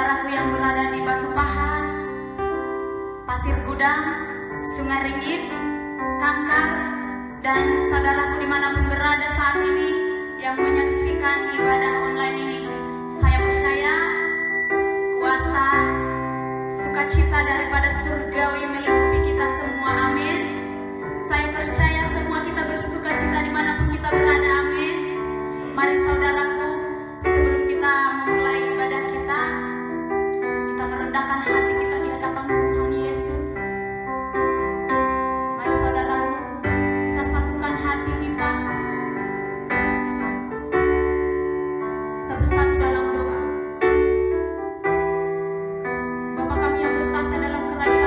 saudaraku yang berada di Batu Pahat, Pasir Gudang, Sungai Ringgit, Kangkar, dan saudaraku dimanapun berada saat ini yang menyaksikan ibadah online ini. Saya percaya kuasa sukacita daripada surgawi melingkupi kita semua, amin. Saya percaya semua kita bersukacita dimanapun kita berada, amin. Mari saudaraku, sebelum kita memulai ibadah kita merendahkan hati kita di hadapan Tuhan Yesus. Mari saudaraku, kita satukan hati kita bersatu dalam doa. Bapa kami yang bertahta dalam kerajaan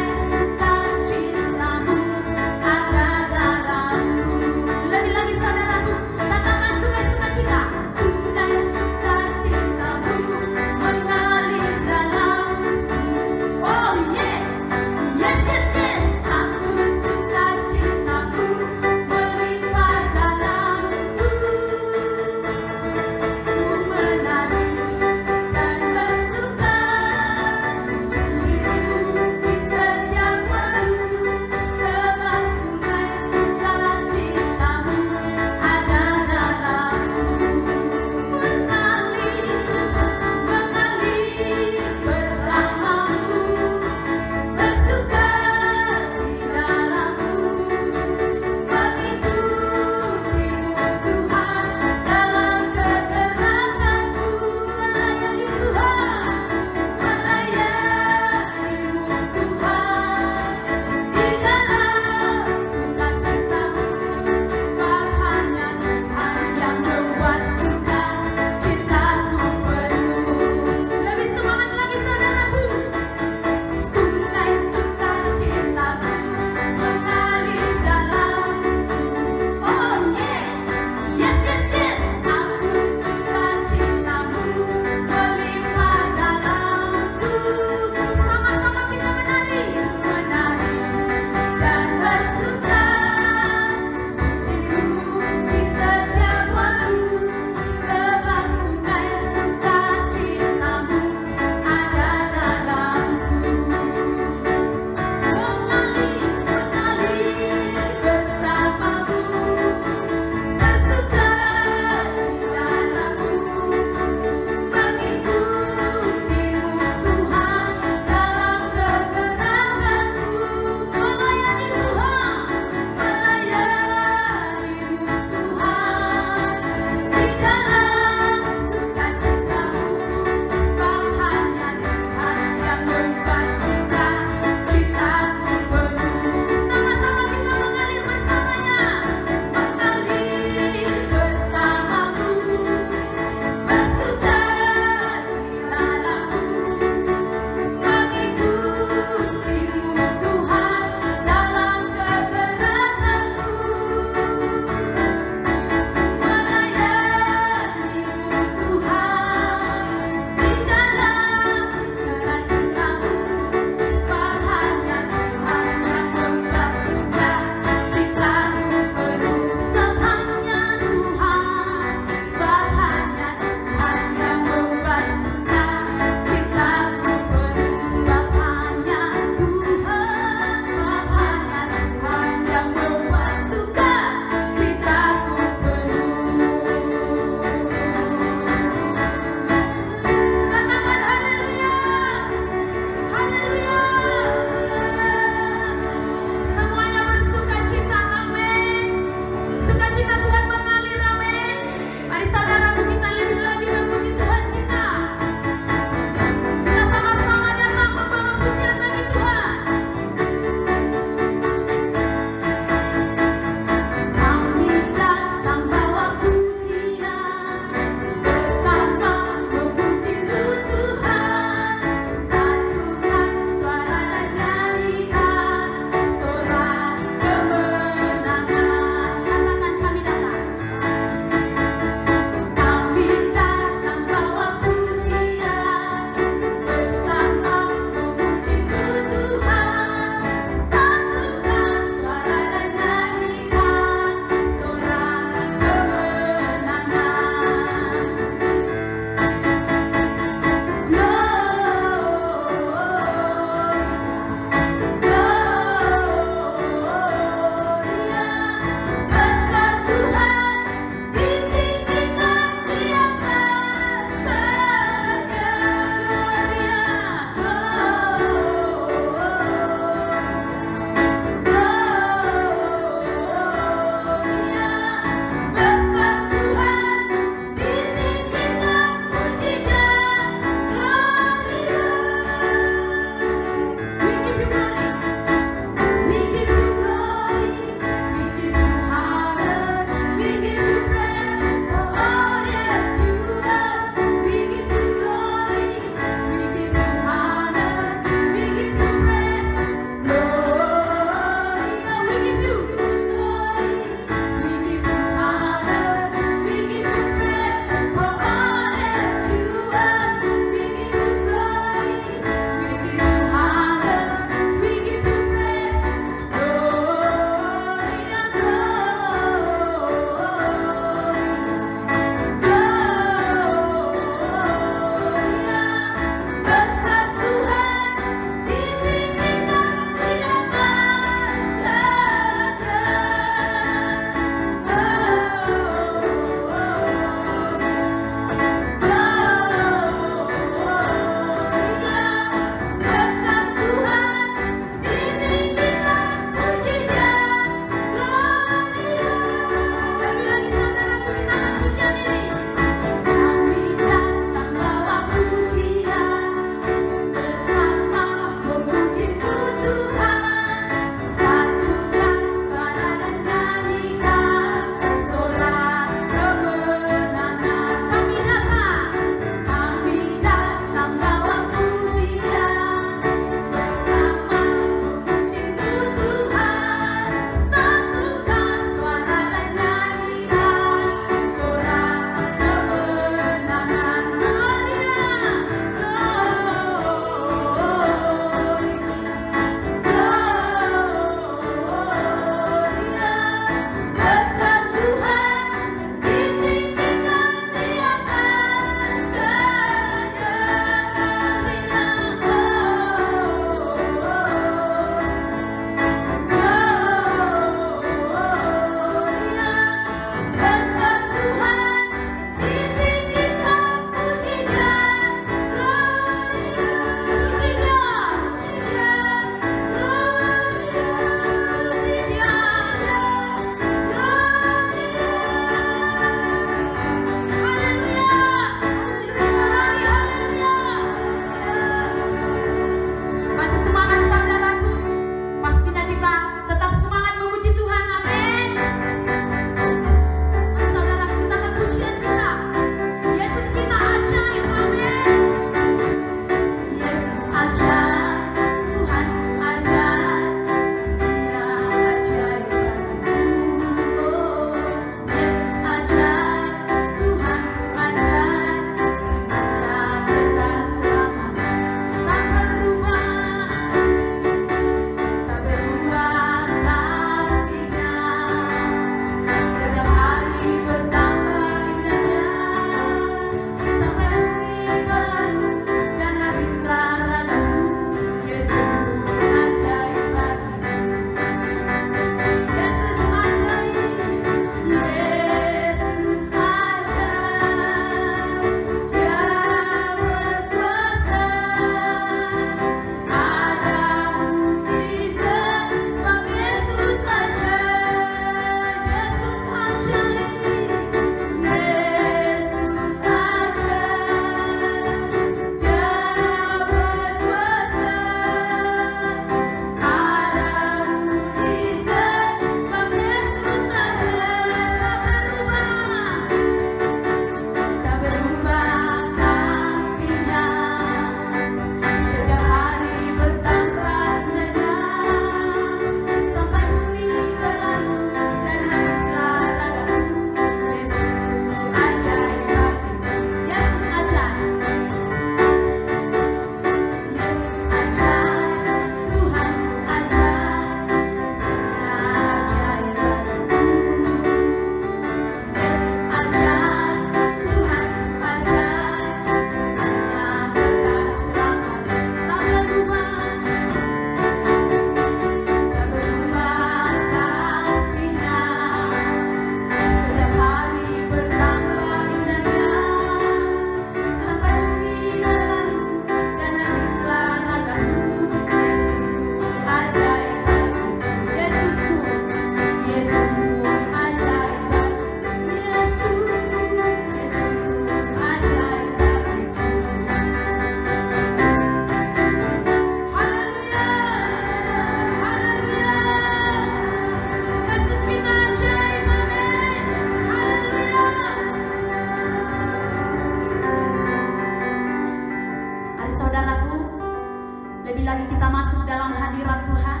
kita masuk dalam hadirat Tuhan,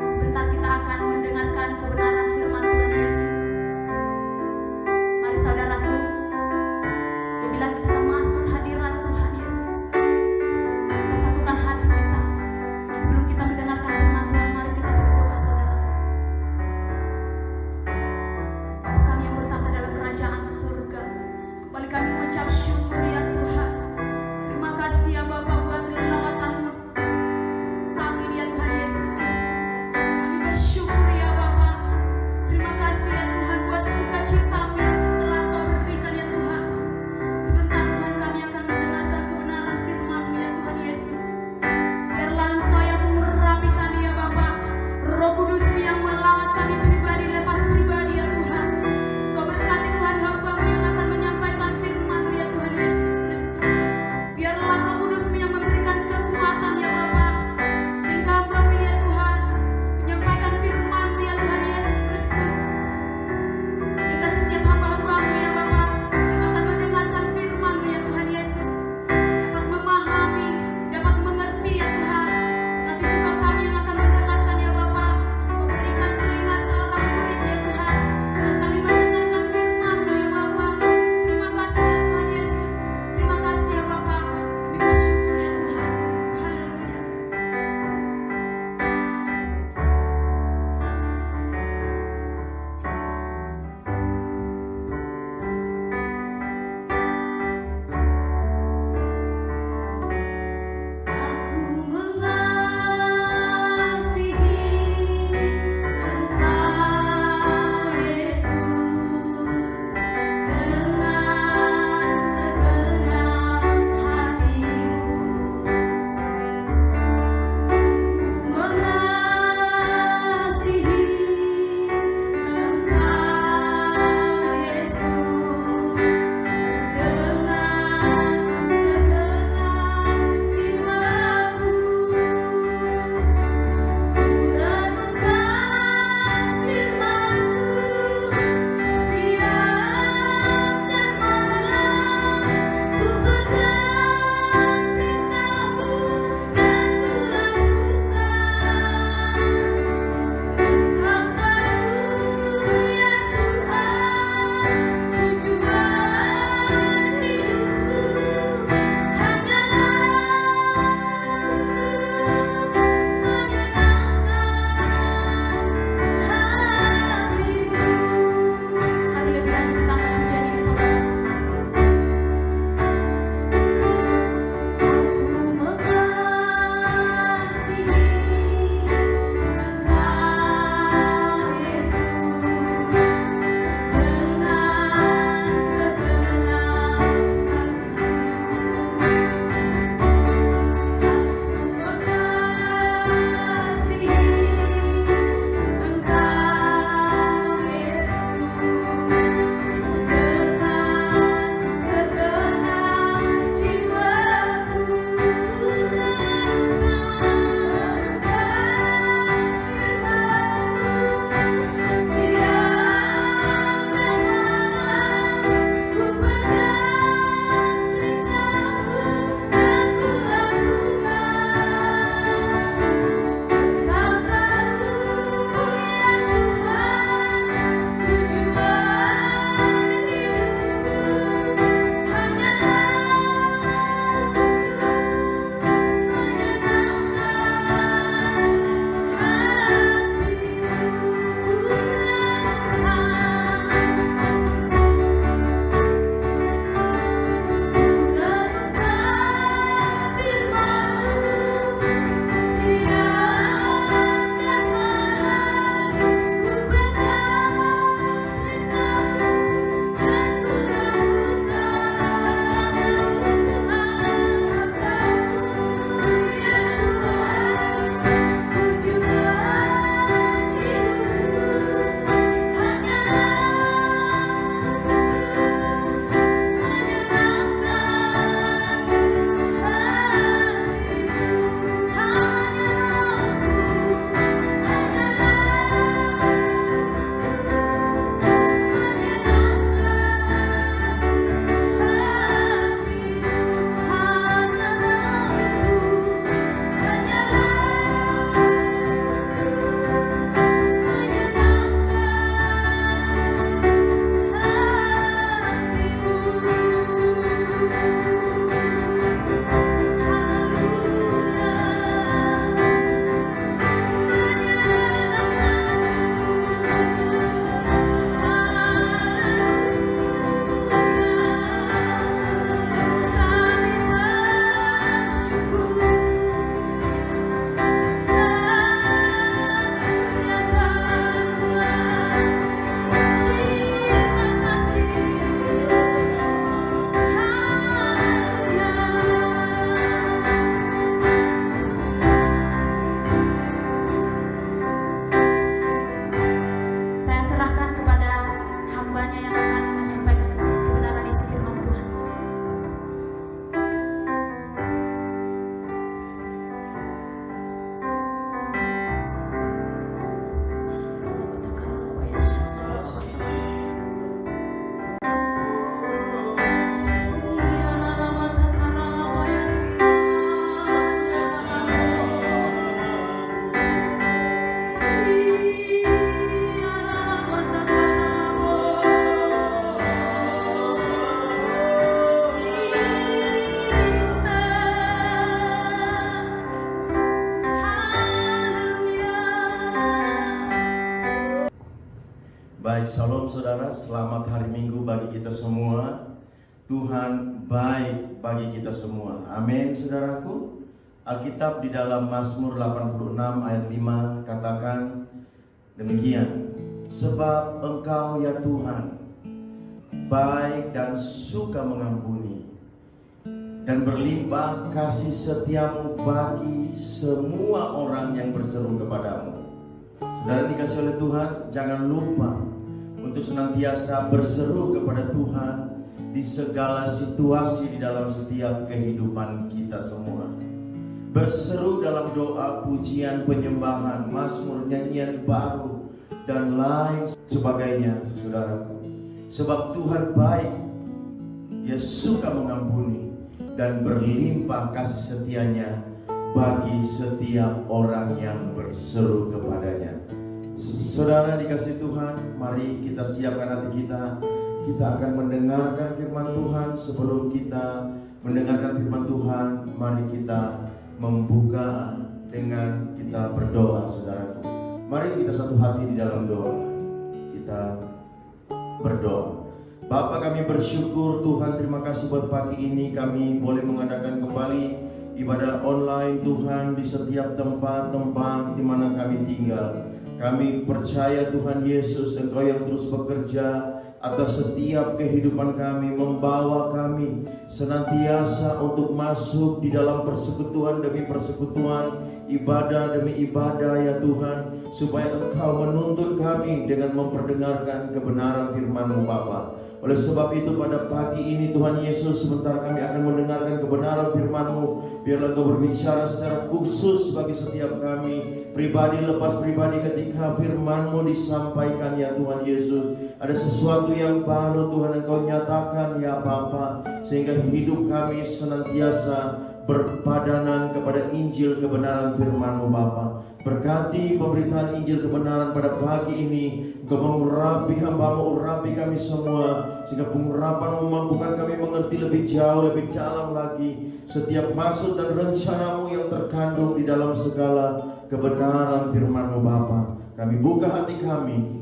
sebentar kita akan mendengarkan kebenaran firman Tuhan Yesus. Mari saudaraku, dia bilang kita masuk hadirat Tuhan Yesus. Kita satukan hati kita. Sebelum kita mendengarkan firman Tuhan, mari kita berdoa saudaraku. Bapa kami yang bertata dalam kerajaan surga, kembali kami mengucap syukur ya Tuhan. Terima kasih ya Bapa buat kelelawatan saat ini ya Tuhan Shalom saudara, selamat hari Minggu bagi kita semua. Tuhan baik bagi kita semua. Amin saudaraku. Alkitab di dalam Mazmur 86 ayat 5 katakan demikian. Sebab Engkau ya Tuhan baik dan suka mengampuni, dan berlimpah kasih setiamu bagi semua orang yang berseru kepadamu. Saudara dikasih oleh Tuhan, jangan lupa untuk senantiasa berseru kepada Tuhan di segala situasi di dalam setiap kehidupan kita semua. Berseru dalam doa, pujian, penyembahan, mazmur, nyanyian baru, dan lain sebagainya, saudaraku. Sebab Tuhan baik, Dia suka mengampuni, dan berlimpah kasih setianya bagi setiap orang yang berseru kepadanya. Saudara dikasih Tuhan, mari kita siapkan hati kita. Kita akan mendengarkan firman Tuhan. Sebelum kita mendengarkan firman Tuhan, mari kita membuka dengan kita berdoa, saudaraku. Mari kita satu hati di dalam doa. Kita berdoa. Bapa, kami bersyukur Tuhan, terima kasih buat pagi ini kami boleh mengadakan kembali ibadah online Tuhan di setiap tempat-tempat di mana kami tinggal. Kami percaya Tuhan Yesus, Engkau yang terus bekerja atas setiap kehidupan kami, membawa kami senantiasa untuk masuk di dalam persekutuan demi persekutuan, ibadah demi ibadah ya Tuhan, supaya Engkau menuntun kami dengan memperdengarkan kebenaran firman-Mu Bapa. Oleh sebab itu pada pagi ini Tuhan Yesus, sebentar kami akan mendengarkan kebenaran firman-Mu. Biarlah Engkau berbicara secara khusus bagi setiap kami, pribadi lepas pribadi, ketika firman-Mu disampaikan ya Tuhan Yesus. Ada sesuatu yang baru Tuhan Engkau nyatakan ya Bapa, sehingga hidup kami senantiasa berpadanan kepada Injil kebenaran firman-Mu Bapa. Berkati pemberitaan Injil kebenaran pada pagi ini. Engkau mengurapi hamba-Mu, urapi kami semua, sehingga pengurapan memampukan kami mengerti lebih jauh, lebih dalam lagi setiap maksud dan rencana-Mu yang terkandung di dalam segala kebenaran firman-Mu Bapa. Kami buka hati kami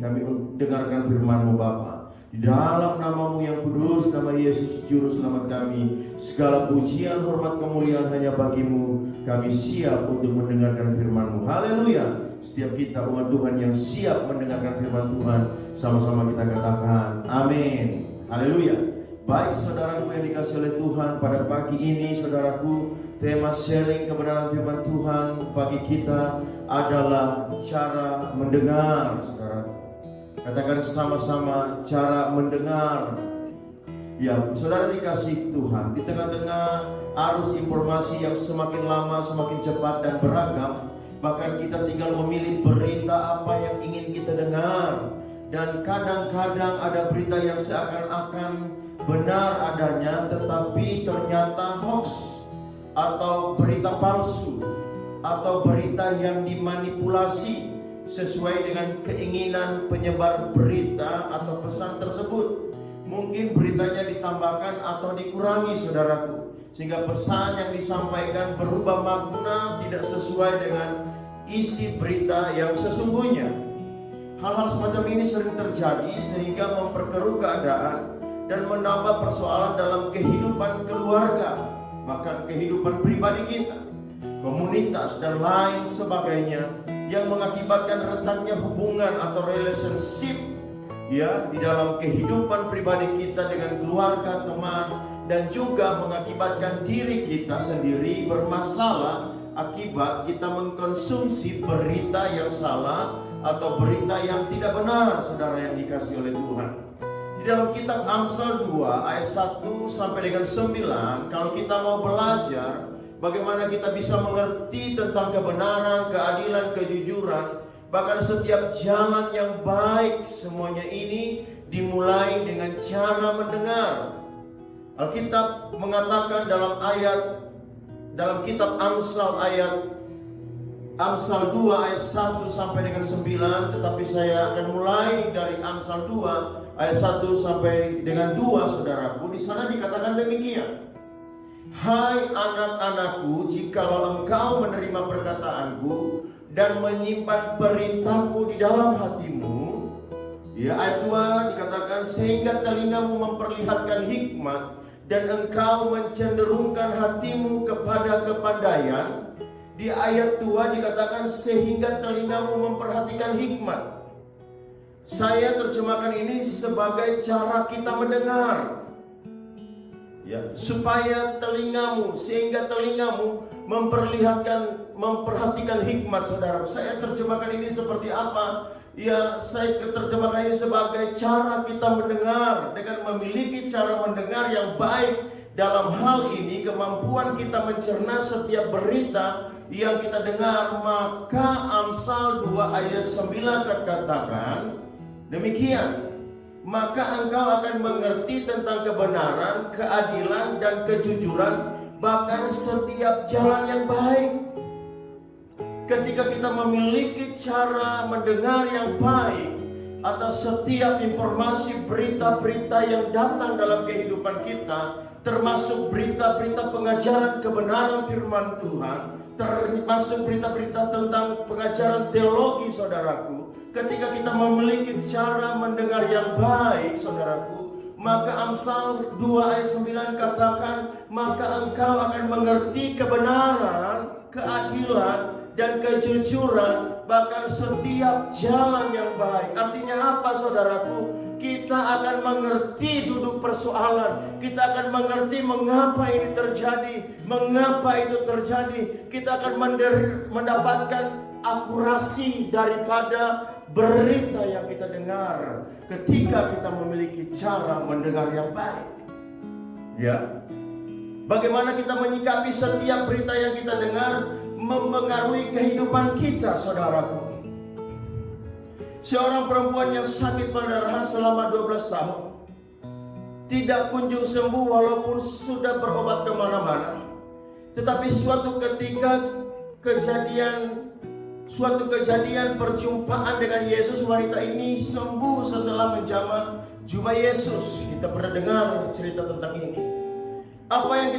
dengarkan firman-Mu Bapa. Di dalam nama-Mu yang kudus, nama Yesus Juru Selamat kami, segala pujian, hormat, kemuliaan hanya bagi-Mu. Kami siap untuk mendengarkan firman-Mu. Haleluya. Setiap kita umat Tuhan yang siap mendengarkan firman Tuhan, sama-sama kita katakan amin. Haleluya. Baik saudaraku yang dikasih oleh Tuhan, pada pagi ini saudaraku, tema sharing kebenaran firman Tuhan bagi kita adalah cara mendengar, saudaraku. Katakan sama-sama, cara mendengar. Ya, saudara dikasih Tuhan, di tengah-tengah arus informasi yang semakin lama, semakin cepat dan beragam, bahkan kita tinggal memilih berita apa yang ingin kita dengar. Dan kadang-kadang ada berita yang seakan-akan benar adanya, tetapi ternyata hoax, atau berita palsu, atau berita yang dimanipulasi sesuai dengan keinginan penyebar berita atau pesan tersebut. Mungkin beritanya ditambahkan atau dikurangi saudaraku, sehingga pesan yang disampaikan berubah makna, tidak sesuai dengan isi berita yang sesungguhnya. Hal-hal semacam ini sering terjadi sehingga memperkeruh keadaan dan menambah persoalan dalam kehidupan keluarga, bahkan kehidupan pribadi kita, komunitas dan lain sebagainya, yang mengakibatkan retaknya hubungan atau relationship ya di dalam kehidupan pribadi kita dengan keluarga, teman, dan juga mengakibatkan diri kita sendiri bermasalah akibat kita mengkonsumsi berita yang salah atau berita yang tidak benar, saudara yang dikasih oleh Tuhan. Di dalam kitab Amsal 2 ayat 1 sampai dengan 9, kalau kita mau belajar bagaimana kita bisa mengerti tentang kebenaran, keadilan, kejujuran, bahkan setiap jalan yang baik, semuanya ini dimulai dengan cara mendengar. Alkitab mengatakan dalam kitab Amsal 2 ayat 1 sampai dengan 9, tetapi saya akan mulai dari Amsal 2 ayat 1 sampai dengan 2, saudaraku. Di sana dikatakan demikian. Hai anak-anakku, jikalau engkau menerima perkataanku dan menyimpan perintahku di dalam hatimu, Ya, ayat 2 dikatakan sehingga telingamu memperlihatkan hikmat dan engkau mencenderungkan hatimu kepada kepandaian. Di ayat 2 dikatakan sehingga telingamu memperhatikan hikmat. Saya terjemahkan ini sebagai cara kita mendengar. Ya, supaya telingamu, sehingga telingamu memperhatikan hikmat, saudara. Saya terjemahkan ini seperti apa? Ya, saya terjemahkan ini sebagai cara kita mendengar. Dengan memiliki cara mendengar yang baik, dalam hal ini kemampuan kita mencerna setiap berita yang kita dengar, maka Amsal 2 ayat 9 katakan demikian, maka engkau akan mengerti tentang kebenaran, keadilan, dan kejujuran, bahkan setiap jalan yang baik. Ketika kita memiliki cara mendengar yang baik atas setiap informasi berita-berita yang datang dalam kehidupan kita, termasuk berita-berita pengajaran kebenaran firman Tuhan, termasuk berita-berita tentang pengajaran teologi, saudaraku. Ketika kita memiliki cara mendengar yang baik, saudaraku, maka Amsal 2 ayat 9 katakan, maka engkau akan mengerti kebenaran, keadilan, dan kejujuran, bahkan setiap jalan yang baik. Artinya apa, saudaraku? Kita akan mengerti duduk persoalan. Kita akan mengerti mengapa ini terjadi, mengapa itu terjadi. Kita akan mendapatkan akurasi daripada berita yang kita dengar ketika kita memiliki cara mendengar yang baik. Ya, bagaimana kita menyikapi setiap berita yang kita dengar mempengaruhi kehidupan kita, saudaraku. Seorang perempuan yang sakit perdarahan selama 12 tahun tidak kunjung sembuh walaupun sudah berobat kemana-mana. Tetapi suatu kejadian perjumpaan dengan Yesus, wanita ini sembuh setelah menjamah jubah Yesus. Kita pernah dengar cerita tentang ini. Apa yang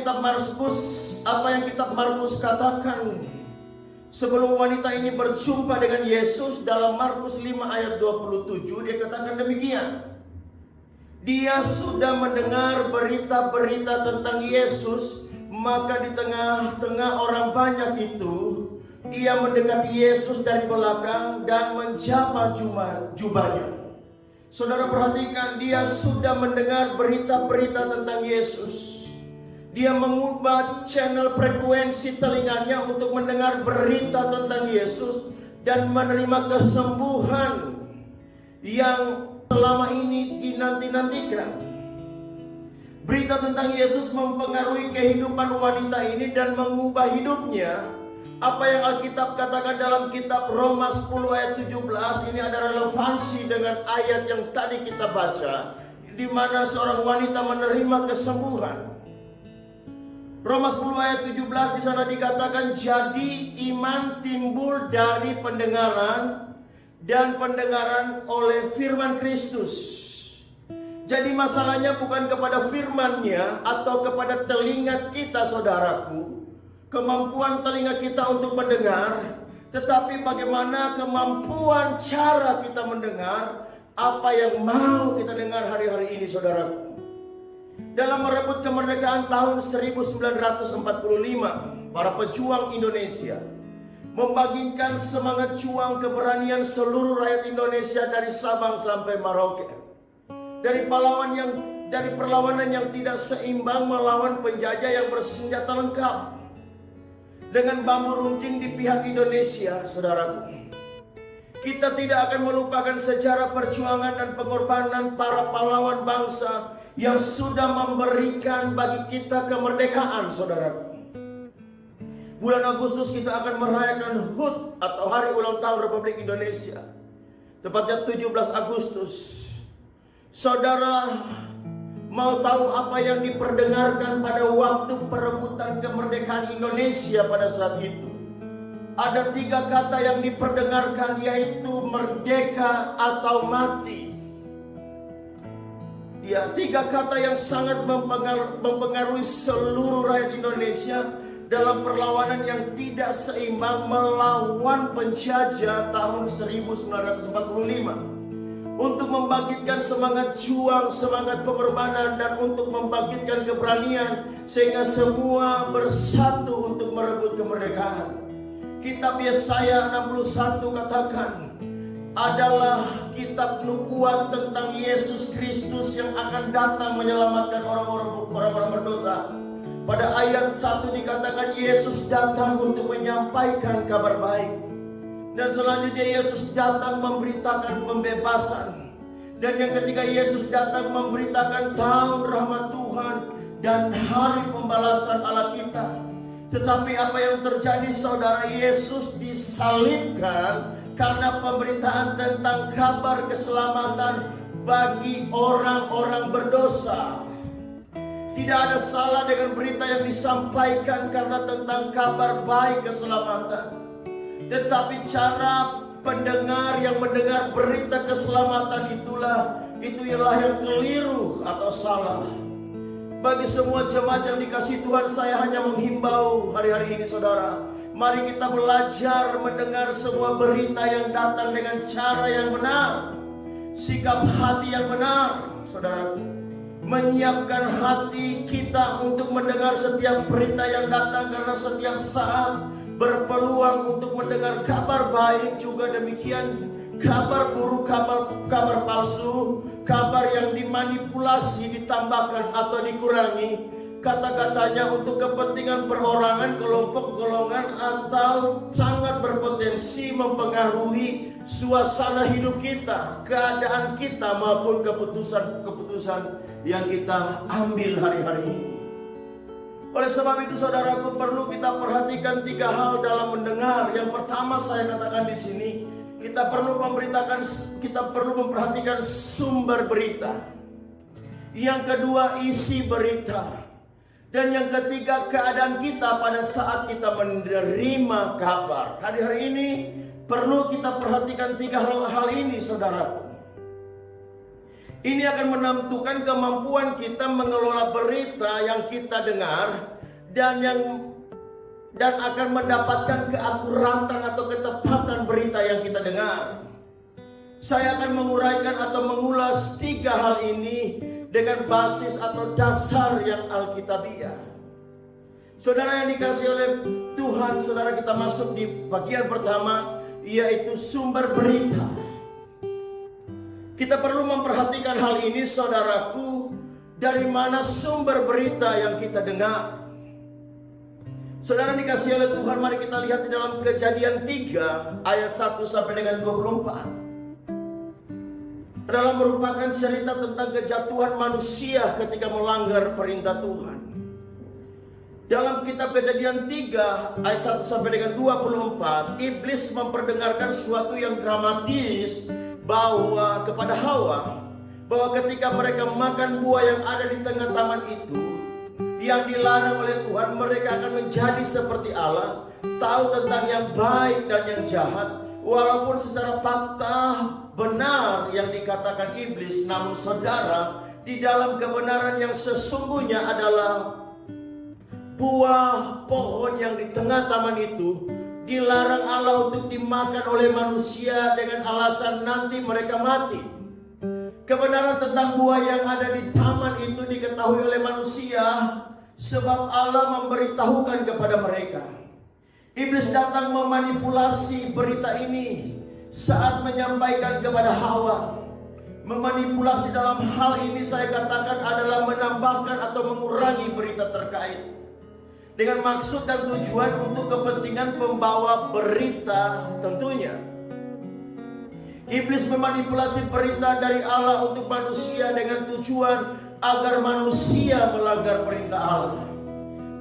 kitab Markus katakan sebelum wanita ini berjumpa dengan Yesus dalam Markus 5 ayat 27, dia katakan demikian. Dia sudah mendengar berita-berita tentang Yesus, maka di tengah-tengah orang banyak itu, ia mendekati Yesus dari belakang dan menjamah jubahnya. Saudara perhatikan, dia sudah mendengar berita-berita tentang Yesus. Dia mengubah channel frekuensi telinganya untuk mendengar berita tentang Yesus dan menerima kesembuhan yang selama ini dinanti-nantikan. Berita tentang Yesus mempengaruhi kehidupan wanita ini dan mengubah hidupnya. Apa yang Alkitab katakan dalam kitab Roma 10 ayat 17 ini ada relevansi dengan ayat yang tadi kita baca, di mana seorang wanita menerima kesembuhan. Roma 10 ayat 17 di sana dikatakan, jadi iman timbul dari pendengaran dan pendengaran oleh firman Kristus. Jadi masalahnya bukan kepada firman-Nya atau kepada telinga kita, saudaraku, kemampuan telinga kita untuk mendengar, tetapi bagaimana kemampuan cara kita mendengar apa yang mau kita dengar hari-hari ini, saudaraku. Dalam merebut kemerdekaan tahun 1945, para pejuang Indonesia membagikan semangat juang keberanian seluruh rakyat Indonesia dari Sabang sampai Merauke. Dari perlawanan yang tidak seimbang melawan penjajah yang bersenjata lengkap. Dengan bambu runcing di pihak Indonesia, saudaraku. Kita tidak akan melupakan sejarah perjuangan dan pengorbanan para pahlawan bangsa yang sudah memberikan bagi kita kemerdekaan, saudaraku. Bulan Agustus kita akan merayakan HUT atau Hari Ulang Tahun Republik Indonesia. Tepatnya 17 Agustus. Saudara mau tahu apa yang diperdengarkan pada waktu perebutan kemerdekaan Indonesia pada saat itu? Ada 3 kata yang diperdengarkan, yaitu merdeka atau mati. Ya, 3 kata yang sangat mempengaruhi seluruh rakyat Indonesia dalam perlawanan yang tidak seimbang melawan penjajah tahun 1945. untuk membangkitkan semangat juang, semangat pengorbanan, dan untuk membangkitkan keberanian sehingga semua bersatu untuk merebut kemerdekaan. Kitab Yesaya 61 katakan adalah kitab nubuat tentang Yesus Kristus yang akan datang menyelamatkan orang-orang berdosa. Pada ayat 1 dikatakan Yesus datang untuk menyampaikan kabar baik. Dan selanjutnya Yesus datang memberitakan pembebasan. Dan yang ketiga Yesus datang memberitakan tahun rahmat Tuhan dan hari pembalasan Allah kita. Tetapi apa yang terjadi saudara, Yesus disalibkan karena pemberitaan tentang kabar keselamatan bagi orang-orang berdosa. Tidak ada salah dengan berita yang disampaikan karena tentang kabar baik keselamatan. Tetapi cara pendengar yang mendengar berita keselamatan itu ialah yang keliru atau salah. Bagi semua jemaat yang dikasihi Tuhan, saya hanya menghimbau hari-hari ini saudara, mari kita belajar mendengar semua berita yang datang dengan cara yang benar, sikap hati yang benar, saudara. Menyiapkan hati kita untuk mendengar setiap berita yang datang, karena setiap saat berpeluang untuk mendengar kabar baik, juga demikian kabar buruk, kabar palsu, kabar yang dimanipulasi, ditambahkan atau dikurangi kata-katanya untuk kepentingan perorangan, kelompok, golongan, atau sangat berpotensi mempengaruhi suasana hidup kita, keadaan kita, maupun keputusan-keputusan yang kita ambil hari-hari ini. Oleh sebab itu saudaraku, perlu kita perhatikan 3 hal dalam mendengar. Yang pertama saya katakan di sini, kita perlu memperhatikan sumber berita. Yang kedua, isi berita. Dan yang ketiga, keadaan kita pada saat kita menerima kabar. Hari-hari ini perlu kita perhatikan 3 hal ini saudaraku. Ini akan menentukan kemampuan kita mengelola berita yang kita dengar dan akan mendapatkan keakuratan atau ketepatan berita yang kita dengar. Saya akan menguraikan atau mengulas 3 hal ini dengan basis atau dasar yang alkitabiah. Saudara yang dikasihi oleh Tuhan, saudara, kita masuk di bagian pertama, yaitu sumber berita. Kita perlu memperhatikan hal ini saudaraku, dari mana sumber berita yang kita dengar. Saudara dikasihi oleh Tuhan, mari kita lihat di dalam Kejadian 3 ayat 1 sampai dengan 24. Adalah merupakan cerita tentang kejatuhan manusia ketika melanggar perintah Tuhan. Dalam kitab Kejadian 3 ayat 1 sampai dengan 24, iblis memperdengarkan sesuatu yang dramatis bahwa kepada Hawa, bahwa ketika mereka makan buah yang ada di tengah taman itu yang dilarang oleh Tuhan, mereka akan menjadi seperti Allah, tahu tentang yang baik dan yang jahat. Walaupun secara fakta benar yang dikatakan iblis, namun saudara, di dalam kebenaran yang sesungguhnya adalah buah pohon yang di tengah taman itu dilarang Allah untuk dimakan oleh manusia dengan alasan nanti mereka mati. Kebenaran tentang buah yang ada di taman itu diketahui oleh manusia sebab Allah memberitahukan kepada mereka. Iblis datang memanipulasi berita ini saat menyampaikan kepada Hawa. Memanipulasi dalam hal ini saya katakan adalah menambahkan atau mengurangi berita terkait, dengan maksud dan tujuan untuk kepentingan pembawa berita tentunya. Iblis memanipulasi berita dari Allah untuk manusia dengan tujuan agar manusia melanggar perintah Allah.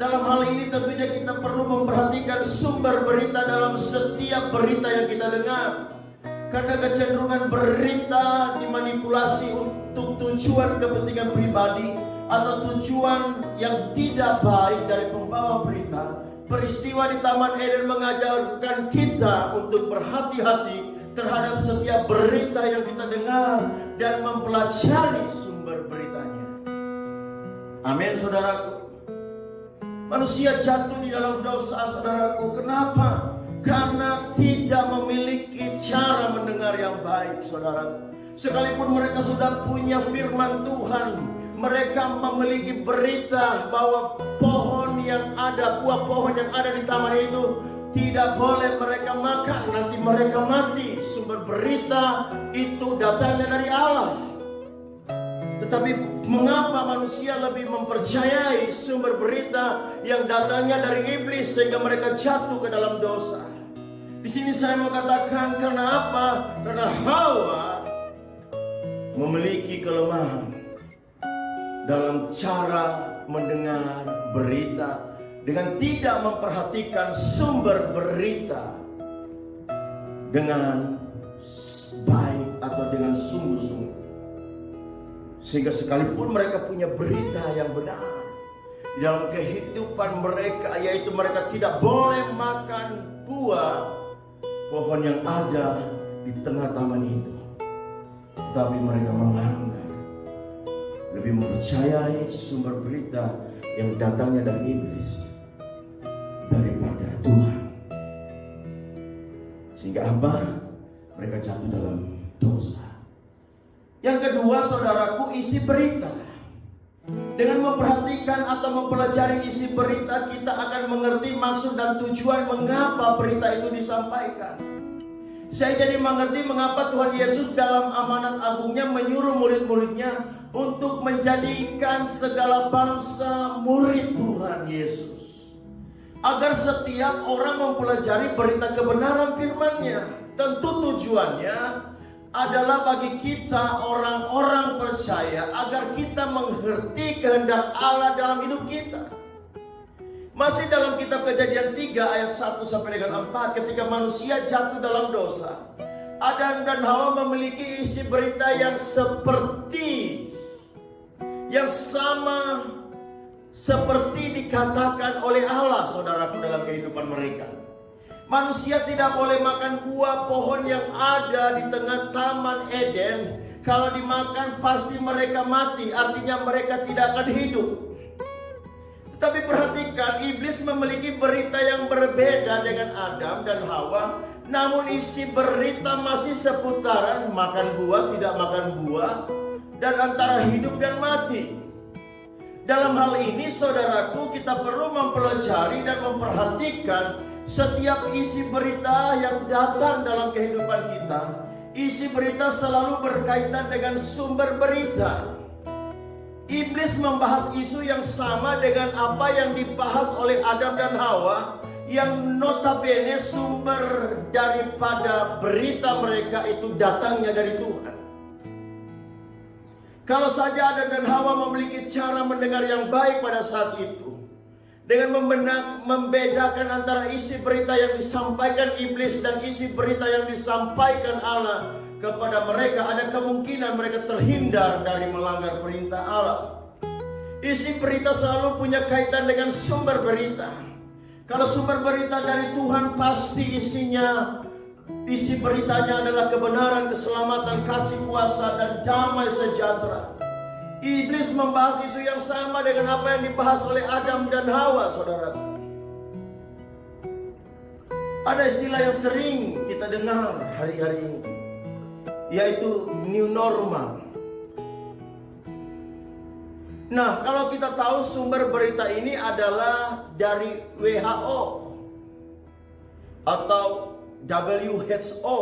Dalam hal ini tentunya kita perlu memperhatikan sumber berita dalam setiap berita yang kita dengar. Karena kecenderungan berita dimanipulasi untuk tujuan kepentingan pribadi atau tujuan yang tidak baik dari pembawa berita. Peristiwa di Taman Eden mengajarkan kita untuk berhati-hati terhadap setiap berita yang kita dengar dan mempelajari sumber beritanya. Amin saudaraku. Manusia jatuh di dalam dosa saudaraku. Kenapa? Karena tidak memiliki cara mendengar yang baik saudaraku. Sekalipun mereka sudah punya firman Tuhan, mereka memiliki berita bahwa pohon yang ada, buah pohon yang ada di taman itu tidak boleh mereka makan, nanti mereka mati. Sumber berita itu datangnya dari Allah. Tetapi mengapa manusia lebih mempercayai sumber berita yang datangnya dari iblis sehingga mereka jatuh ke dalam dosa? Di sini saya mau katakan, karena apa? Karena Hawa memiliki kelemahan dalam cara mendengar berita dengan tidak memperhatikan sumber berita dengan baik atau dengan sungguh-sungguh. Sehingga sekalipun mereka punya berita yang benar di dalam kehidupan mereka, yaitu mereka tidak boleh makan buah pohon yang ada di tengah taman itu, tapi mereka melanggar, lebih mempercayai sumber berita yang datangnya dari iblis daripada Tuhan. Sehingga apa? Mereka jatuh dalam dosa. Yang kedua, saudaraku, isi berita. Dengan memperhatikan atau mempelajari isi berita, kita akan mengerti maksud dan tujuan mengapa berita itu disampaikan. Saya jadi mengerti mengapa Tuhan Yesus dalam amanat agungnya menyuruh murid-muridnya untuk menjadikan segala bangsa murid Tuhan Yesus, agar setiap orang mempelajari berita kebenaran firman-Nya. Tentu tujuannya adalah bagi kita orang-orang percaya agar kita mengerti kehendak Allah dalam hidup kita. Masih dalam kitab Kejadian 3 ayat 1 sampai dengan 4, ketika manusia jatuh dalam dosa, Adam dan Hawa memiliki isi berita yang sama seperti dikatakan oleh Allah, saudaraku, dalam kehidupan mereka. Manusia tidak boleh makan buah pohon yang ada di tengah taman Eden. Kalau dimakan pasti mereka mati, artinya mereka tidak akan hidup. Tetapi perhatikan, iblis memiliki berita yang berbeda dengan Adam dan Hawa. Namun isi berita masih seputaran makan buah, tidak makan buah, dan antara hidup dan mati. Dalam hal ini, saudaraku, kita perlu mempelajari dan memperhatikan setiap isi berita yang datang dalam kehidupan kita. Isi berita selalu berkaitan dengan sumber berita. Iblis membahas isu yang sama dengan apa yang dibahas oleh Adam dan Hawa, yang notabene sumber daripada berita mereka itu datangnya dari Tuhan. Kalau saja Adam dan Hawa memiliki cara mendengar yang baik pada saat itu, dengan membedakan antara isi berita yang disampaikan iblis dan isi berita yang disampaikan Allah kepada mereka, ada kemungkinan mereka terhindar dari melanggar perintah Allah. Isi berita selalu punya kaitan dengan sumber berita. Kalau sumber berita dari Tuhan, pasti isi beritanya adalah kebenaran, keselamatan, kasih kuasa, dan damai sejahtera. Iblis membahas isu yang sama dengan apa yang dibahas oleh Adam dan Hawa, saudara. Ada istilah yang sering kita dengar hari-hari ini, yaitu new normal. Nah, kalau kita tahu sumber berita ini adalah dari WHO atau WHO.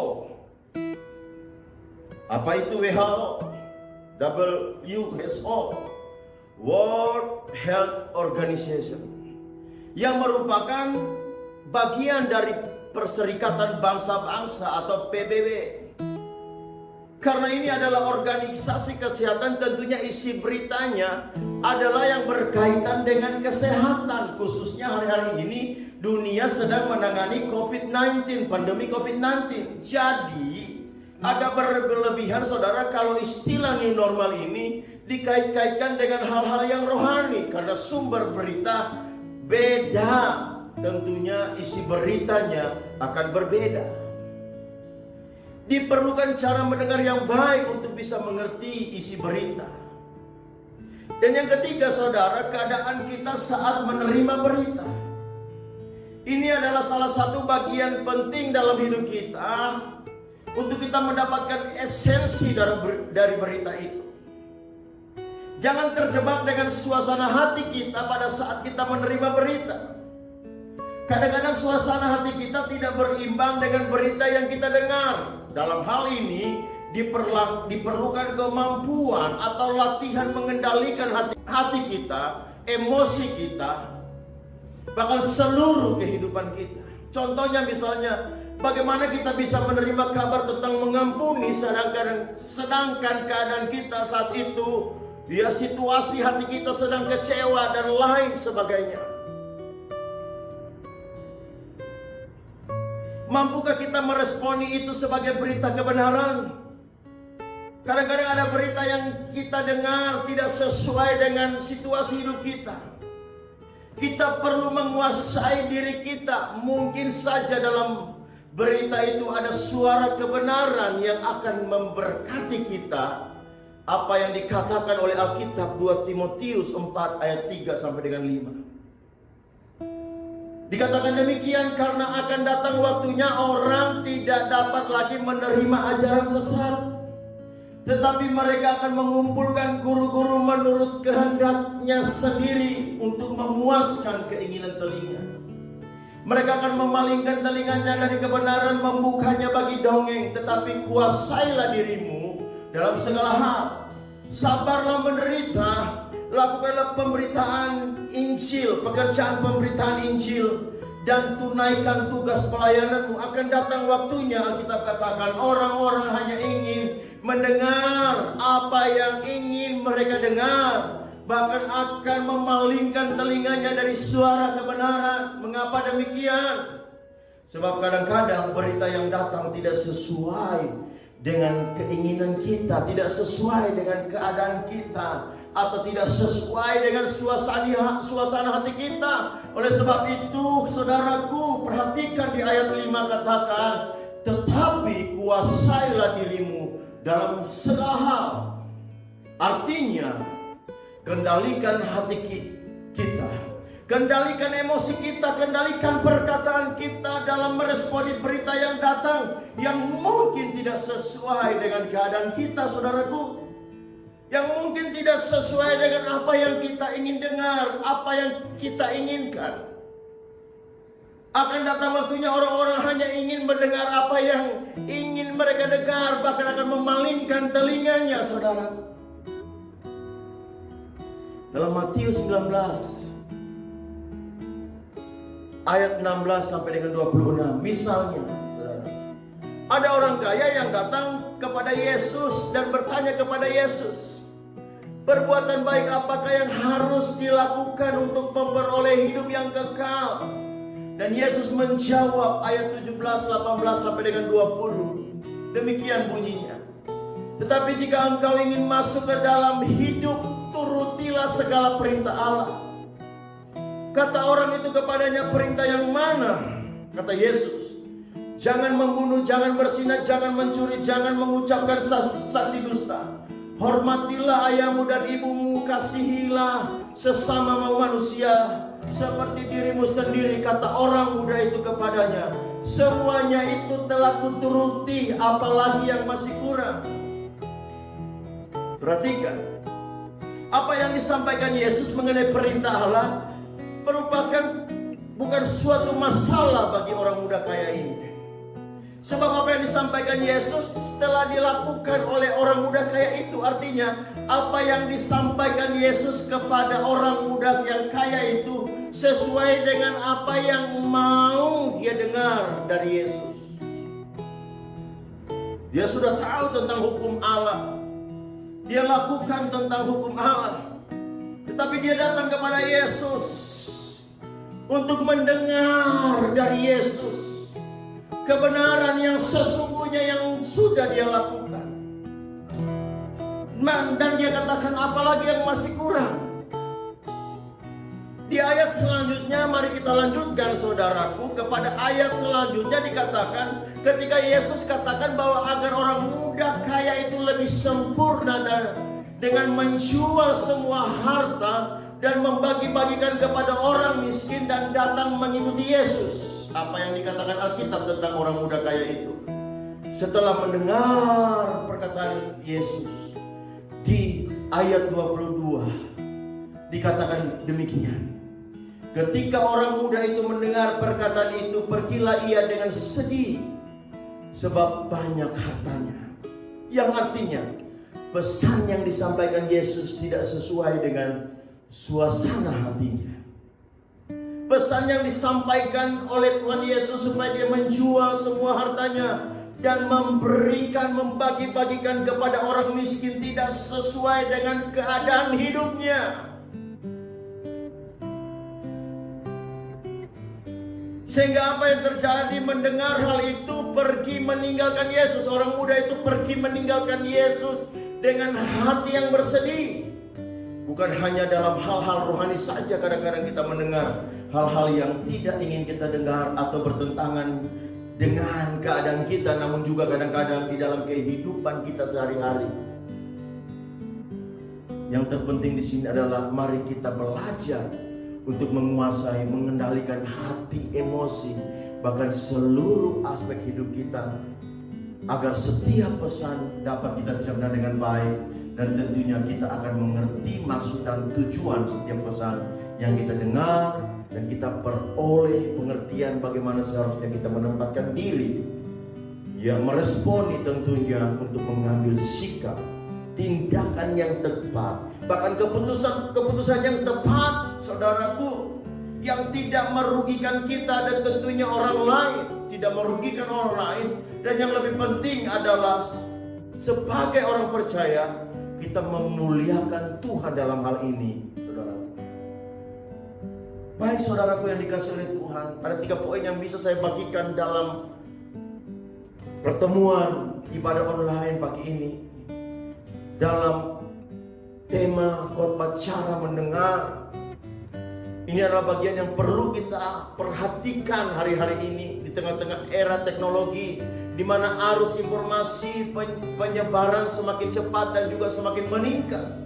Apa itu WHO? WHO, World Health Organization, yang merupakan bagian dari Perserikatan Bangsa-Bangsa atau PBB. Karena ini adalah organisasi kesehatan, tentunya isi beritanya adalah yang berkaitan dengan kesehatan. Khususnya hari-hari ini dunia sedang menangani COVID-19, pandemi COVID-19. Jadi agak berlebihan, saudara, kalau istilah new normal ini dikait-kaitkan dengan hal-hal yang rohani, karena sumber berita beda, tentunya isi beritanya akan berbeda. Diperlukan cara mendengar yang baik untuk bisa mengerti isi berita. Dan yang ketiga, saudara, keadaan kita saat menerima berita. Ini adalah salah satu bagian penting dalam hidup kita. untuk kita mendapatkan esensi dari berita itu. Jangan terjebak dengan suasana hati kita pada saat kita menerima berita. Kadang-kadang suasana hati kita tidak berimbang dengan berita yang kita dengar. Dalam hal ini diperlukan kemampuan atau latihan mengendalikan hati kita, emosi kita, bahkan seluruh kehidupan kita. Contohnya misalnya, bagaimana kita bisa menerima kabar tentang mengampuni sedangkan keadaan kita saat itu, ya situasi hati kita sedang kecewa dan lain sebagainya. Mampukah kita meresponi itu sebagai berita kebenaran? Kadang-kadang ada berita yang kita dengar tidak sesuai dengan situasi hidup kita. Kita perlu menguasai diri kita. Mungkin saja dalam berita itu ada suara kebenaran yang akan memberkati kita. Apa yang dikatakan oleh Alkitab 2 Timotius 4 ayat 3 sampai dengan 5. Dikatakan demikian karena akan datang waktunya orang tidak dapat lagi menerima ajaran sesat. Tetapi mereka akan mengumpulkan guru-guru menurut kehendaknya sendiri untuk memuaskan keinginan telinga. Mereka akan memalingkan telinganya dari kebenaran, membukanya bagi dongeng. Tetapi kuasailah dirimu dalam segala hal. Sabarlah menderita. Lakukanlah pemberitaan Injil, pekerjaan pemberitaan Injil, dan tunaikan tugas pelayananmu. Akan datang waktunya, kita katakan, orang-orang hanya ingin mendengar apa yang ingin mereka dengar, bahkan akan memalingkan telinganya dari suara kebenaran. Mengapa demikian? Sebab kadang-kadang berita yang datang tidak sesuai dengan keinginan kita, tidak sesuai dengan keadaan kita, atau tidak sesuai dengan suasana hati kita. Oleh sebab itu, saudaraku, perhatikan di ayat 5 katakan, tetapi kuasailah dirimu dalam segala hal. Artinya, kendalikan hati kita, kendalikan emosi kita, kendalikan perkataan kita dalam meresponi berita yang datang, yang mungkin tidak sesuai dengan keadaan kita, saudaraku, yang mungkin tidak sesuai dengan apa yang kita ingin dengar, apa yang kita inginkan. Akan datang waktunya orang-orang hanya ingin mendengar apa yang ingin mereka dengar, bahkan akan memalingkan telinganya, saudara. Dalam Matius 19 ayat 16 sampai dengan 26, misalnya, saudara, ada orang kaya yang datang kepada Yesus dan bertanya kepada Yesus, perbuatan baik apakah yang harus dilakukan untuk memperoleh hidup yang kekal? Dan Yesus menjawab ayat 17, 18 sampai dengan 20. Demikian bunyinya. Tetapi jika engkau ingin masuk ke dalam hidup, turutilah segala perintah Allah. Kata orang itu kepadanya, perintah yang mana? Kata Yesus, jangan membunuh, jangan berzina, jangan mencuri, jangan mengucapkan saksi dusta. Hormatilah ayahmu dan ibumu, kasihilah sesama manusia seperti dirimu sendiri. Kata orang muda itu kepadanya, semuanya itu telah kuturuti, apalagi yang masih kurang. Perhatikan, apa yang disampaikan Yesus mengenai perintah Allah merupakan bukan suatu masalah bagi orang muda kaya ini. Sebab apa yang disampaikan Yesus telah dilakukan oleh orang muda kaya itu. Artinya, apa yang disampaikan Yesus kepada orang muda yang kaya itu sesuai dengan apa yang mau dia dengar dari Yesus. Dia sudah tahu tentang hukum Allah. Dia lakukan tentang hukum Allah. Tetapi dia datang kepada Yesus untuk mendengar dari Yesus kebenaran yang sesungguhnya yang sudah dia lakukan. Dan dia katakan, apalagi yang masih kurang. Di ayat selanjutnya, mari kita lanjutkan, saudaraku, kepada ayat selanjutnya dikatakan, ketika Yesus katakan bahwa agar orang muda kaya itu lebih sempurna dan dengan menjual semua harta dan membagi-bagikan kepada orang miskin dan datang mengikuti Yesus. Apa yang dikatakan Alkitab tentang orang muda kaya itu? setelah mendengar perkataan Yesus di ayat 22 dikatakan demikian. Ketika orang muda itu mendengar perkataan itu, pergilah ia dengan sedih sebab banyak hartanya. Yang artinya pesan yang disampaikan Yesus tidak sesuai dengan suasana hatinya. Pesan yang disampaikan oleh Tuhan Yesus supaya dia menjual semua hartanya dan membagi-bagikan kepada orang miskin tidak sesuai dengan keadaan hidupnya. Sehingga apa yang terjadi? Mendengar hal itu pergi meninggalkan Yesus. Orang muda itu pergi meninggalkan Yesus dengan hati yang bersedih. Bukan hanya dalam hal-hal rohani saja kadang-kadang kita mendengar hal-hal yang tidak ingin kita dengar atau bertentangan dengan keadaan kita, namun juga kadang-kadang di dalam kehidupan kita sehari-hari. Yang terpenting di sini adalah mari kita belajar untuk menguasai, mengendalikan hati, emosi, bahkan seluruh aspek hidup kita, agar setiap pesan dapat kita cerna dengan baik, dan tentunya kita akan mengerti maksud dan tujuan setiap pesan yang kita dengar, dan kita peroleh pengertian bagaimana seharusnya kita menempatkan diri yang meresponi tentunya untuk mengambil sikap, tindakan yang tepat, bahkan keputusan yang tepat, saudaraku, yang tidak merugikan kita dan tentunya orang lain, tidak merugikan orang lain, dan yang lebih penting adalah sebagai orang percaya kita memuliakan Tuhan dalam hal ini, saudara. Baik saudaraku yang dikasihi oleh Tuhan, ada 3 poin yang bisa saya bagikan dalam pertemuan ibadah online pagi ini. Dalam tema khotbah cara mendengar, ini adalah bagian yang perlu kita perhatikan hari-hari ini di tengah-tengah era teknologi, di mana arus informasi penyebaran semakin cepat dan juga semakin meningkat.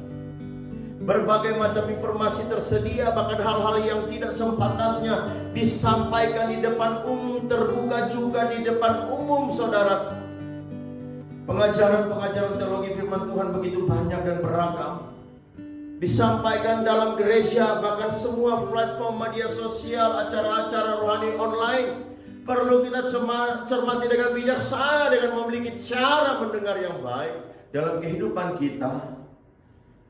Berbagai macam informasi tersedia, bahkan hal-hal yang tidak sepantasnya disampaikan di depan umum, terbuka juga di depan umum, saudara. Pengajaran-pengajaran teologi firman Tuhan begitu banyak dan beragam, disampaikan dalam gereja, bahkan semua platform media sosial, acara-acara rohani online. Perlu kita cermati dengan bijaksana, dengan memiliki cara mendengar yang baik dalam kehidupan kita,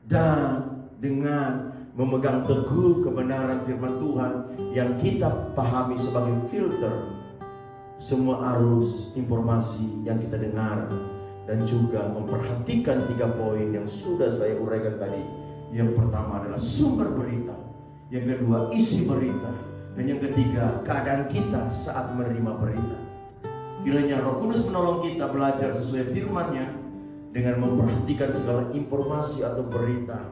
dan dengan memegang teguh kebenaran firman Tuhan yang kita pahami sebagai filter semua arus informasi yang kita dengar, dan juga memperhatikan 3 poin yang sudah saya uraikan tadi. Yang pertama adalah sumber berita, yang kedua isi berita, dan yang ketiga keadaan kita saat menerima berita. Kiranya Roh Kudus menolong kita belajar sesuai firman-Nya dengan memperhatikan segala informasi atau berita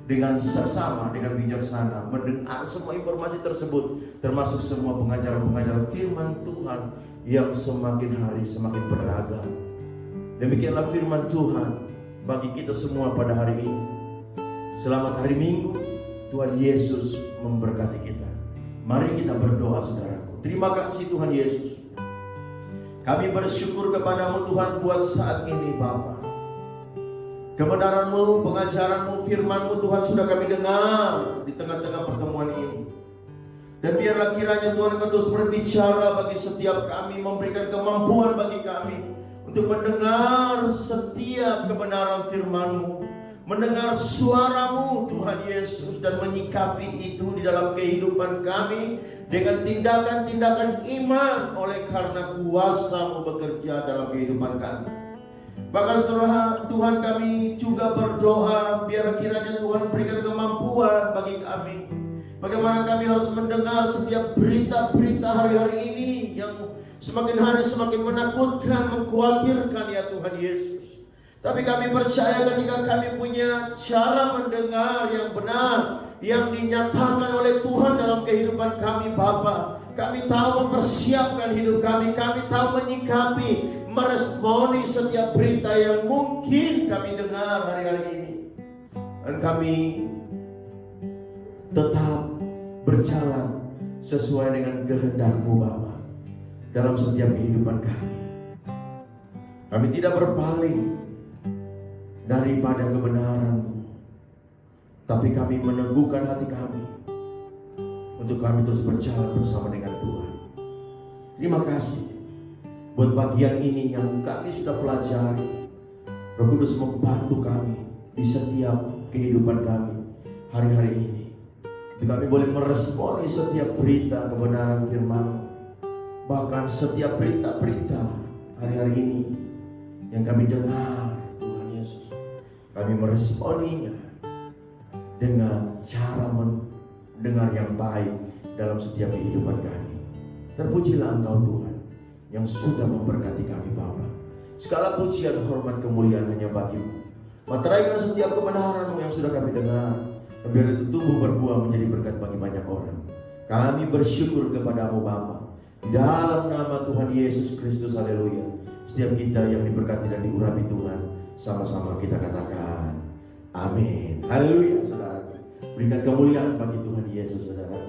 dengan sesama, dengan bijaksana, mendengar semua informasi tersebut, termasuk semua pengajaran-pengajaran firman Tuhan yang semakin hari semakin beragam. Demikianlah firman Tuhan bagi kita semua pada hari ini. Selamat hari Minggu, Tuhan Yesus memberkati kita. Mari kita berdoa, saudaraku. Terima kasih Tuhan Yesus. Kami bersyukur kepadamu Tuhan buat saat ini Bapa. Kebenaran-Mu, pengajaran-Mu, firman-Mu Tuhan sudah kami dengar di tengah-tengah pertemuan ini. Dan biarlah kiranya Tuhan Engkau terus berbicara bagi setiap kami, memberikan kemampuan bagi kami untuk mendengar setiap kebenaran firman-Mu, mendengar suara-Mu Tuhan Yesus, dan menyikapi itu di dalam kehidupan kami dengan tindakan-tindakan iman oleh karena kuasa-Mu bekerja dalam kehidupan kami. Bahkan saudara Tuhan, kami juga berdoa biar kiranya Tuhan berikan kemampuan bagi kami, bagaimana kami harus mendengar setiap berita-berita hari-hari ini yang semakin hari semakin menakutkan, mengkhawatirkan ya Tuhan Yesus. Tapi kami percaya ketika kami punya cara mendengar yang benar, yang dinyatakan oleh Tuhan dalam kehidupan kami Bapa, kami tahu mempersiapkan hidup kami tahu menyikapi, meresponi setiap berita yang mungkin kami dengar hari-hari ini. Dan kami tetap berjalan sesuai dengan kehendak-Mu Bapa dalam setiap kehidupan kami. Kami tidak berpaling daripada kebenaran-Mu, tapi kami meneguhkan hati kami untuk kami terus berjalan bersama dengan Tuhan. Terima kasih buat bagian ini yang kami sudah pelajari. Roh Kudus membantu kami di setiap kehidupan kami hari-hari ini. Kami boleh meresponi setiap berita kebenaran firman-Mu, bahkan setiap berita-berita hari-hari ini yang kami dengar, Tuhan Yesus, kami meresponinya dengan cara mendengar yang baik dalam setiap kehidupan kami. Terpujilah Engkau Tuhan yang sudah memberkati kami Bapa. Segala pujian, hormat, kemuliaan hanya bagi-Mu. Materaikan setiap kebenaran-Mu yang sudah kami dengar, biar itu tumbuh berbuah menjadi berkat bagi banyak orang. Kami bersyukur kepada-Mu Bapa. Di dalam nama Tuhan Yesus Kristus, haleluya. Setiap kita yang diberkati dan diurapi Tuhan, sama-sama kita katakan amin. Haleluya, saudara. Berikan kemuliaan bagi Tuhan Yesus, saudara.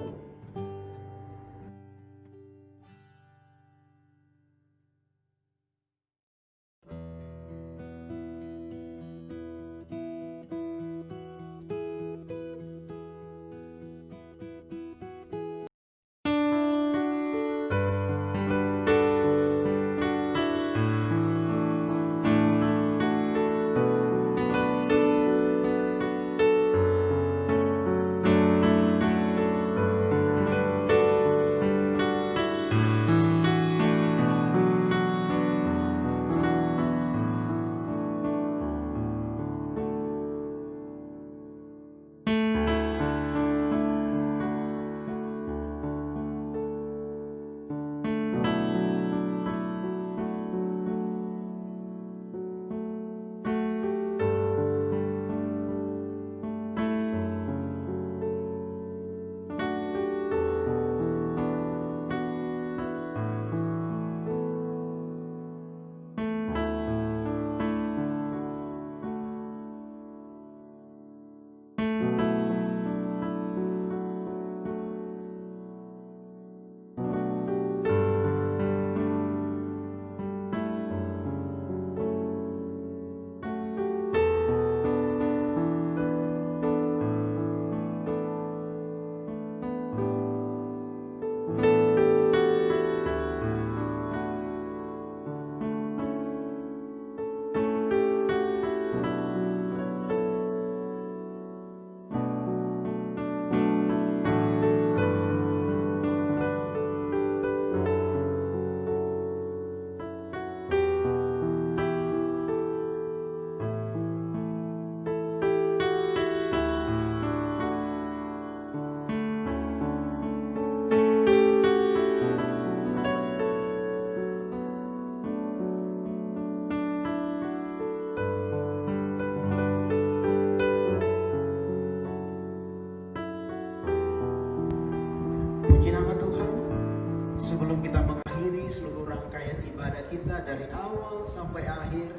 Sebelum kita mengakhiri seluruh rangkaian ibadah kita dari awal sampai akhir,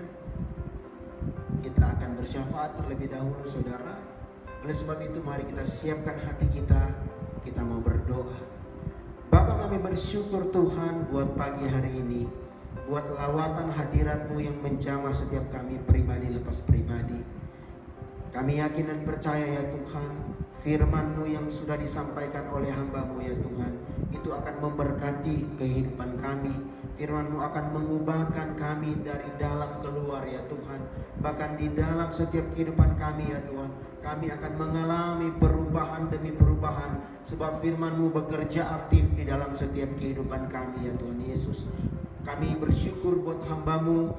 kita akan bersyafaat terlebih dahulu, saudara. Oleh sebab itu mari kita siapkan hati kita mau berdoa. Bapa, kami bersyukur Tuhan buat pagi hari ini, buat lawatan hadirat-Mu yang menjamah setiap kami pribadi lepas pribadi. Kami yakin dan percaya ya Tuhan, firman-Mu yang sudah disampaikan oleh hamba-Mu ya Tuhan, itu akan memberkati kehidupan kami. Firman-Mu akan mengubahkan kami dari dalam keluar ya Tuhan. Bahkan di dalam setiap kehidupan kami ya Tuhan, kami akan mengalami perubahan demi perubahan, sebab firman-Mu bekerja aktif di dalam setiap kehidupan kami ya Tuhan Yesus. Kami bersyukur buat hamba-Mu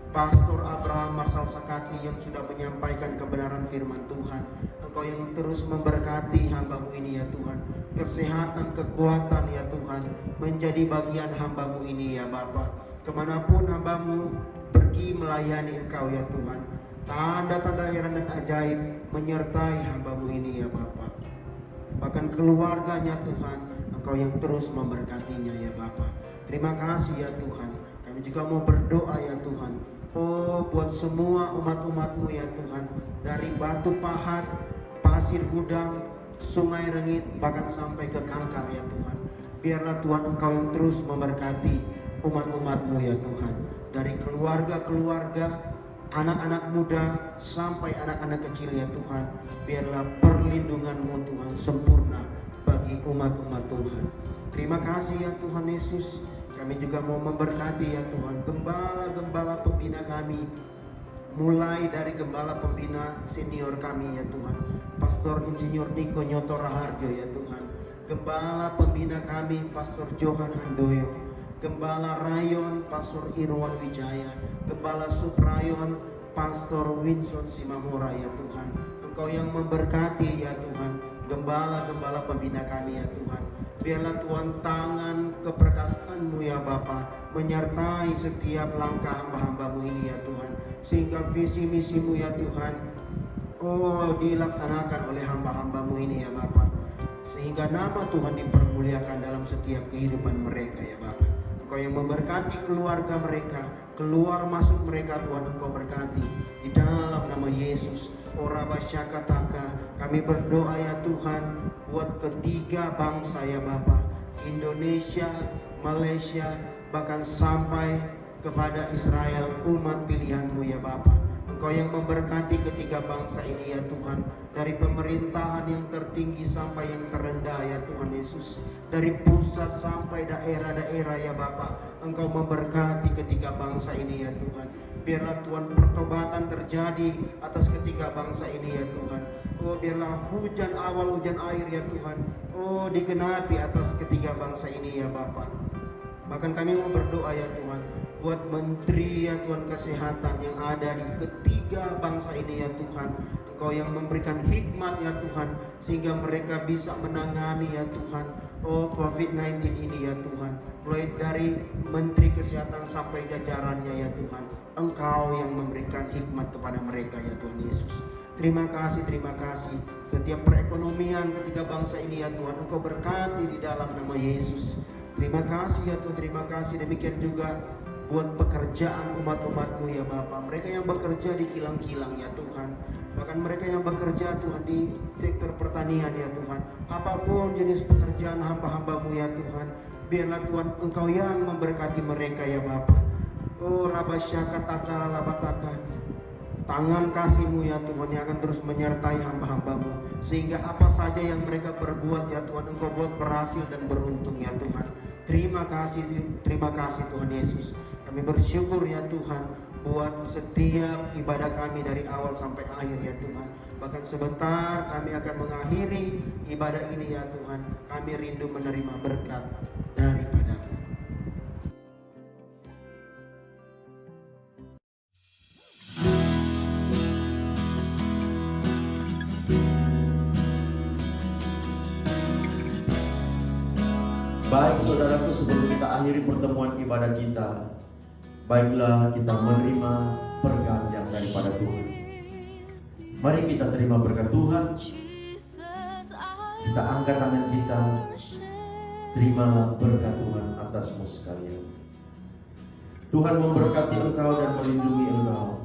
Pastor Abraham Marsal Sakaki yang sudah menyampaikan kebenaran firman Tuhan. Engkau yang terus memberkati hamba-Mu ini ya Tuhan. Kesehatan, kekuatan ya Tuhan menjadi bagian hamba-Mu ini ya Bapa. Kemanapun hamba-Mu pergi melayani Engkau ya Tuhan, tanda-tanda heran dan ajaib menyertai hamba-Mu ini ya Bapa. Bahkan keluarganya Tuhan, Engkau yang terus memberkatinya ya Bapa. Terima kasih ya Tuhan. Kami juga mau berdoa ya Tuhan, buat semua umat-umat-Mu ya Tuhan, dari Batu Pahat, Pasir Gudang, Sungai Rengit, bahkan sampai ke Kangkar ya Tuhan. Biarlah Tuhan Engkau yang terus memberkati umat-umat-Mu ya Tuhan. dari keluarga-keluarga, anak-anak muda sampai anak-anak kecil ya Tuhan. Biarlah perlindungan-Mu Tuhan sempurna bagi umat-umat Tuhan. Terima kasih ya Tuhan Yesus. Kami juga mau memberkati ya Tuhan gembala-gembala pembina kami, mulai dari gembala pembina senior kami ya Tuhan, Pastor Insinyur Niko Nyoto Raharjo ya Tuhan, gembala pembina kami Pastor Johan Handoyo, gembala rayon Pastor Irwan Wijaya, gembala subrayon Pastor Winson Simamora ya Tuhan. Engkau yang memberkati ya Tuhan gembala-gembala pembina kami ya Tuhan. Biarlah Tuhan tangan keperkasaan-Mu ya Bapa menyertai setiap langkah hamba-hamba-Mu ini ya Tuhan, sehingga visi misi-Mu ya Tuhan dilaksanakan oleh hamba-hamba-Mu ini ya Bapa, sehingga nama Tuhan dipermuliakan dalam setiap kehidupan mereka ya Bapa. Engkau yang memberkati keluarga mereka, keluar masuk mereka Tuhan, Engkau berkati di dalam nama Yesus. Ora basyakataka, kami berdoa ya Tuhan buat ketiga bangsa ya Bapa, Indonesia, Malaysia, bahkan sampai kepada Israel, umat pilihan-Mu ya Bapa. Engkau yang memberkati ketiga bangsa ini ya Tuhan, dari pemerintahan yang tertinggi sampai yang terendah ya Tuhan Yesus, dari pusat sampai daerah-daerah ya Bapa. Engkau memberkati ketiga bangsa ini ya Tuhan. Biarlah Tuhan pertobatan terjadi atas ketiga bangsa ini ya Tuhan. Biarlah hujan awal, hujan air ya Tuhan digenapi atas ketiga bangsa ini ya Bapa. Bahkan kami mau berdoa ya Tuhan buat menteri ya Tuhan kesehatan yang ada di ketiga bangsa ini ya Tuhan. Engkau yang memberikan hikmat ya Tuhan, sehingga mereka bisa menangani ya Tuhan COVID-19 ini ya Tuhan. Mulai dari menteri kesehatan sampai jajarannya ya Tuhan, Engkau yang memberikan hikmat kepada mereka ya Tuhan Yesus. Terima kasih setiap perekonomian ketiga bangsa ini ya Tuhan, Engkau berkati di dalam nama Yesus. Terima kasih ya Tuhan, terima kasih. Demikian juga buat pekerjaan umat-umat-Mu ya Bapa, mereka yang bekerja di kilang-kilang ya Tuhan, bahkan mereka yang bekerja Tuhan di sektor pertanian ya Tuhan, apapun jenis pekerjaan hamba-hamba-Mu ya Tuhan, biarlah Tuhan Engkau yang memberkati mereka ya Bapa. Rabasyakataka labataka, tangan kasih-Mu ya Tuhan yang akan terus menyertai hamba-hamba-Mu, sehingga apa saja yang mereka perbuat ya Tuhan, Engkau buat berhasil dan beruntung ya Tuhan. Terima kasih Tuhan Yesus. Kami bersyukur ya Tuhan buat setiap ibadah kami dari awal sampai akhir ya Tuhan. Bahkan sebentar kami akan mengakhiri ibadah ini ya Tuhan, kami rindu menerima berkat daripada-Mu. Baik saudaraku, sebelum kita akhiri pertemuan ibadah kita, baiklah kita menerima berkat yang daripada Tuhan. Mari kita terima berkat Tuhan. Kita angkat tangan kita, terimalah berkat Tuhan atasmu sekalian. Tuhan memberkati engkau dan melindungi engkau.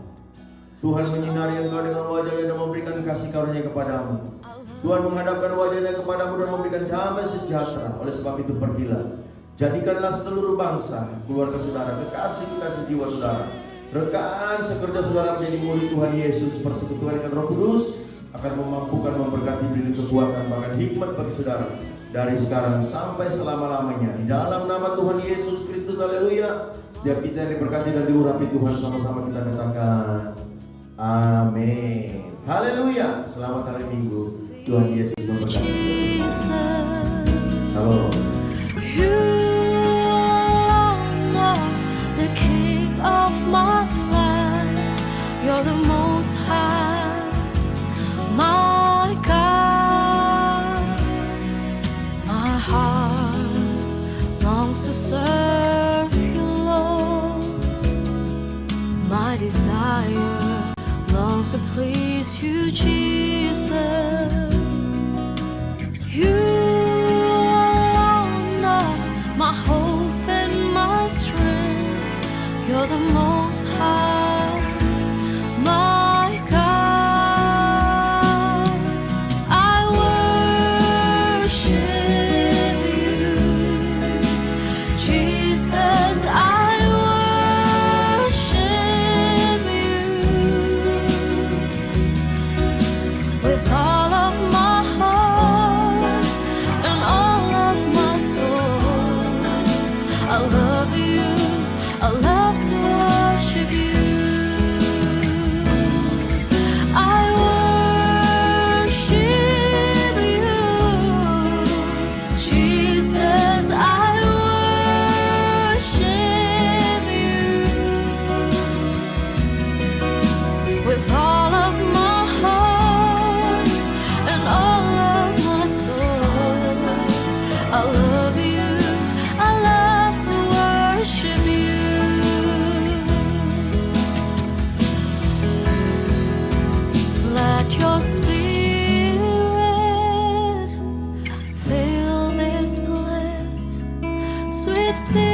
Tuhan menyinari engkau dengan wajah-Nya dan memberikan kasih karunia kepadamu. Tuhan menghadapkan wajahnya kepadamu dan memberikan damai sejahtera. Oleh sebab itu pergilah, jadikanlah seluruh bangsa, keluarga saudara, kekasih-kekasih jiwa saudara, rekan sekerja saudara menjadi murid Tuhan Yesus. Persekutuan dengan Roh Kudus akan memampukan, memberkati, beri kekuatan, bahkan hikmat bagi saudara dari sekarang sampai selama-lamanya. Di dalam nama Tuhan Yesus Kristus, haleluya. Setiap kita yang diberkati dan diurapi Tuhan, sama-sama kita katakan amin. Haleluya. Selamat hari Minggu. Tuhan Yesus memberkati. Halo. You are the King of my life. You're the Most High, my God. My heart longs to serve you, Lord. My desire longs to please you, Jesus. You alone it's been